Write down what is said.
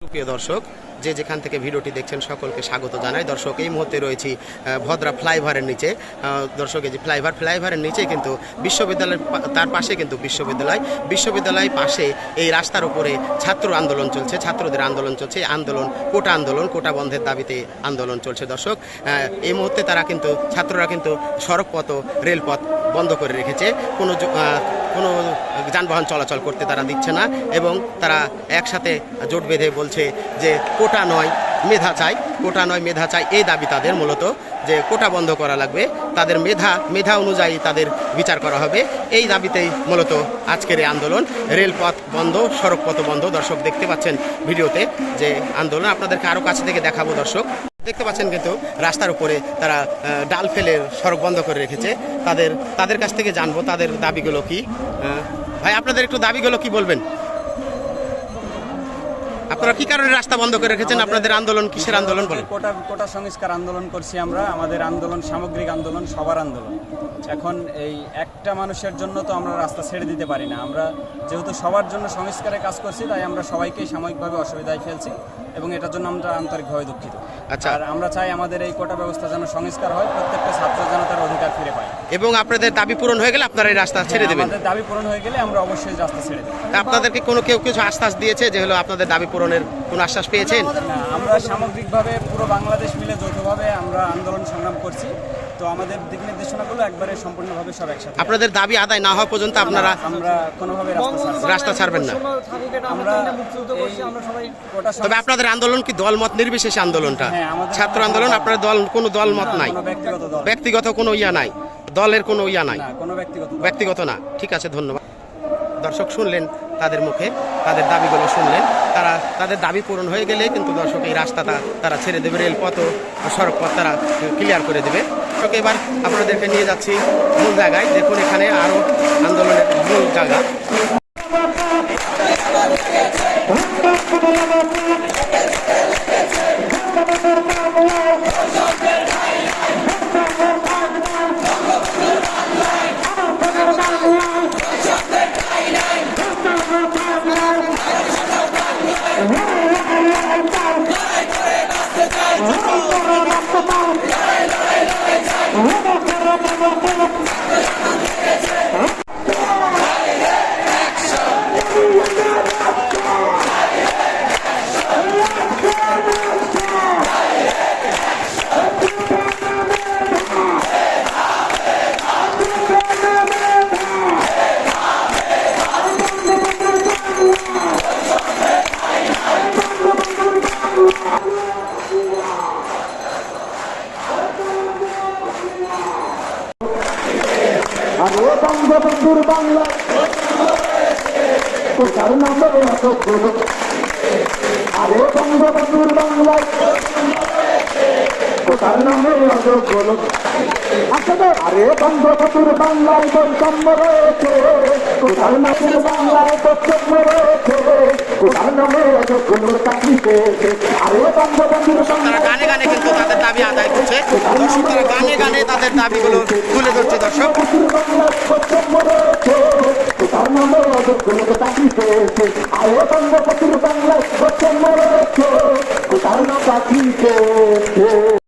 প্রিয় দর্শক, যে যেখান থেকে ভিডিওটি দেখছেন সকলকে স্বাগত জানাই। দর্শক, এই মুহূর্তে রয়েছি ভদ্রা ফ্লাইওভারের নিচে। দর্শক, এই যে ফ্লাইওভারের নিচে কিন্তু বিশ্ববিদ্যালয়, তার পাশে কিন্তু বিশ্ববিদ্যালয় পাশে এই রাস্তার উপরে ছাত্র আন্দোলন চলছে, ছাত্রদের আন্দোলন চলছে। এই আন্দোলন কোটা বন্ধের দাবিতে আন্দোলন চলছে। দর্শক, এই মুহূর্তে ছাত্ররা কিন্তু সড়কপথ রেলপথ বন্ধ করে রেখেছে। কোনো যানবাহন চলাচল করতে তারা দিচ্ছে না এবং তারা একসাথে জোট বেঁধে বলছে যে কোটা নয় মেধা চাই। এই দাবি তাদের, মূলত যে কোটা বন্ধ করা লাগবে, তাদের মেধা অনুযায়ী তাদের বিচার করা হবে। এই দাবিতেই মূলত আজকের এই আন্দোলন। রেলপথ বন্ধ, সড়কপথ বন্ধ। দর্শক, দেখতে পাচ্ছেন ভিডিওতে যে আন্দোলন, আপনাদেরকে আরও কাছে থেকে দেখাবো। দর্শক, দেখতে পাচ্ছেন কিন্তু রাস্তার উপরে তারা ডাল ফেলে সড়ক বন্ধ করে রেখেছে। তাদের কাছ থেকে জানবো তাদের দাবিগুলো কি। ভাই, আপনাদের একটু দাবিগুলো কি বলবেন? আপনারা কি কারণে রাস্তা বন্ধ করে রেখেছেন? আপনাদের আন্দোলন কিসের আন্দোলন বলেন? কোটা সংস্কার আন্দোলন করছি আমরা। আমাদের আন্দোলন সামগ্রিক আন্দোলন, সবার আন্দোলন। এখন এই একটা মানুষের জন্য তো আমরা রাস্তা ছেড়ে দিতে পারি না। আমরা যেহেতু সবার জন্য সংস্কারের কাজ করছি, তাই আমরা সবাইকেই সাময়িকভাবে অসুবিধায় ফেলছি এবং এটার জন্য আমরা আন্তরিকভাবে দুঃখিত। আচ্ছা, আর আমরা চাই আমাদের এই কোটা ব্যবস্থা যেন সংস্কার হয়, প্রত্যেকটা ছাত্র যেন তার অধিকার ফিরে পায়। এবং আপনাদের দাবি পূরণ হয়ে গেলে আপনারা এই রাস্তা ছেড়ে দেবেন? আমাদের দাবি পূরণ হয়ে গেলে আমরা অবশ্যই রাস্তা ছেড়ে দেব। আপনাদেরকে কেউ কিছু আশ্বাস দিয়েছে যে হলো আপনাদের দাবি পূরণের কোনো আশ্বাস পেয়েছেন? না, আমরা সামগ্রিকভাবে পুরো বাংলাদেশ মিলে যৌথভাবে আমরা আন্দোলন সংগ্রাম করছি। তো আমাদের দিক নির্দেশনাগুলো একবারে সম্পূর্ণভাবে সব একসাথে। আপনাদের দাবি আদায় না হওয়া পর্যন্ত আমরা কোনোভাবে রাস্তা ছাড়বেন না? তবে আপনাদের আন্দোলন কি দলমত নির্বিশেষে আন্দোলনটা? ছাত্র আন্দোলন, আপনাদের কোনো দলমত নাই, ব্যক্তিগত কোনো ইয়া নাই, দলের কোনো ইয়া নাই, ব্যক্তিগত না। ঠিক আছে, ধন্যবাদ। দর্শক, শুনলেন তাদের মুখে, তাদের দাবিগুলো শুনলেন। তাদের দাবি পূরণ হয়ে গেলে কিন্তু দর্শক এই রাস্তাটা তারা ছেড়ে দেবে, রেলপথ ও সড়কপথ তারা ক্লিয়ার করে দেবে। দর্শক, এবার আপনাদেরকে নিয়ে যাচ্ছি মূল জায়গায়। দেখুন, এখানে আরও আন্দোলনের মূল জায়গা। বঙ্গবন্ধুর বাংলা কোথার নামে আরে বঙ্গবন্ধুর বাংলায় কোথার নামে আরে বঙ্গবন্ধুর বাংলায় বৈষম্য রয়েছে, কোথার নামের বাংলায় বৈষম্য রয়েছে, কোথার নামে কোনো চাকরি পেয়েছে। আরে বঙ্গবন্ধুর তারা গানে গানে কিন্তু তাদের দাবি আদায় করছে। দর্শক, তারা গানে গানে তাদের দাবিগুলো তুলে ধরছে। দর্শক, কোথার নামে কোনো চাকরি পেয়েছে। আরে বঙ্গবন্ধুর বাংলায় বৈষম্য রয়েছে, কোথার না চাকরি পেয়েছে।